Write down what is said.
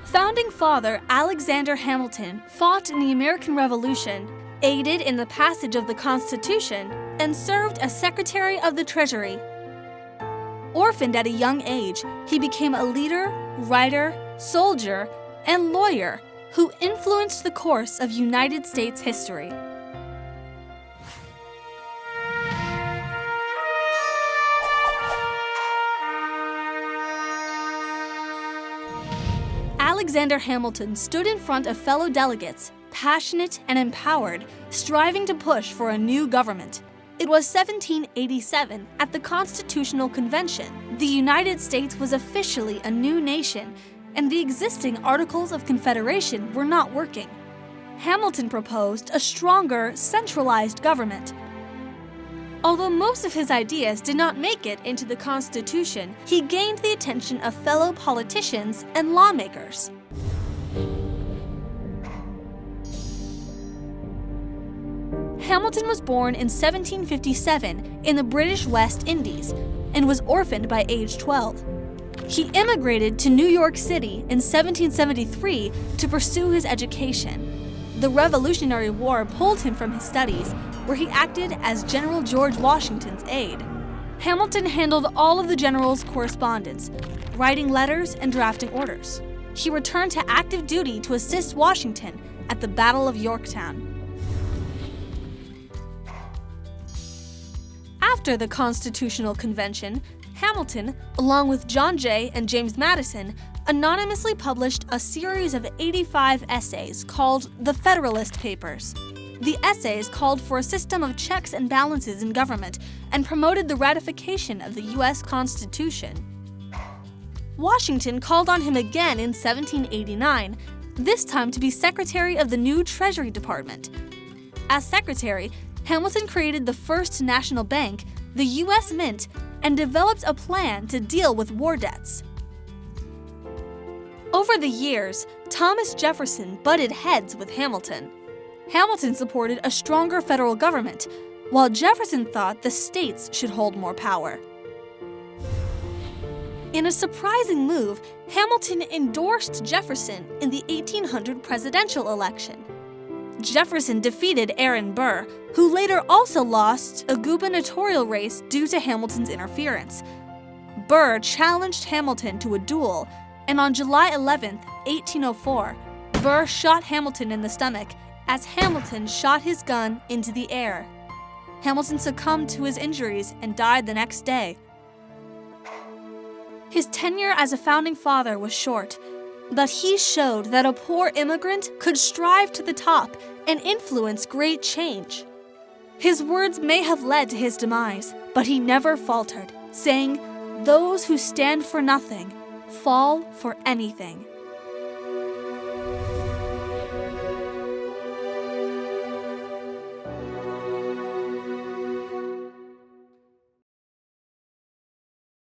Founding father Alexander Hamilton fought in the American Revolution, aided in the passage of the Constitution, and served as Secretary of the Treasury. Orphaned at a young age, he became a leader, writer, soldier, and lawyer who influenced the course of United States history. Alexander Hamilton stood in front of fellow delegates, passionate and empowered, striving to push for a new government. It was 1787, at the Constitutional Convention. The United States was officially a new nation, and the existing Articles of Confederation were not working. Hamilton proposed a stronger, centralized government. Although most of his ideas did not make it into the Constitution, he gained the attention of fellow politicians and lawmakers. Hamilton was born in 1757 in the British West Indies and was orphaned by age 12. He immigrated to New York City in 1773 to pursue his education. The Revolutionary War pulled him from his studies, where he acted as General George Washington's aide. Hamilton handled all of the general's correspondence, writing letters and drafting orders. He returned to active duty to assist Washington at the Battle of Yorktown. After the Constitutional Convention, Hamilton, along with John Jay and James Madison, anonymously published a series of 85 essays called the Federalist Papers. The essays called for a system of checks and balances in government and promoted the ratification of the U.S. Constitution. Washington called on him again in 1789, this time to be Secretary of the new Treasury Department. As Secretary, Hamilton created the first national bank, the U.S. Mint, and developed a plan to deal with war debts. Over the years, Thomas Jefferson butted heads with Hamilton. Hamilton supported a stronger federal government, while Jefferson thought the states should hold more power. In a surprising move, Hamilton endorsed Jefferson in the 1800 presidential election. Jefferson defeated Aaron Burr, who later also lost a gubernatorial race due to Hamilton's interference. Burr challenged Hamilton to a duel, and on July 11, 1804, Burr shot Hamilton in the stomach as Hamilton shot his gun into the air. Hamilton succumbed to his injuries and died the next day. His tenure as a founding father was short, but he showed that a poor immigrant could strive to the top and influence great change. His words may have led to his demise, but he never faltered, saying, "Those who stand for nothing fall for anything."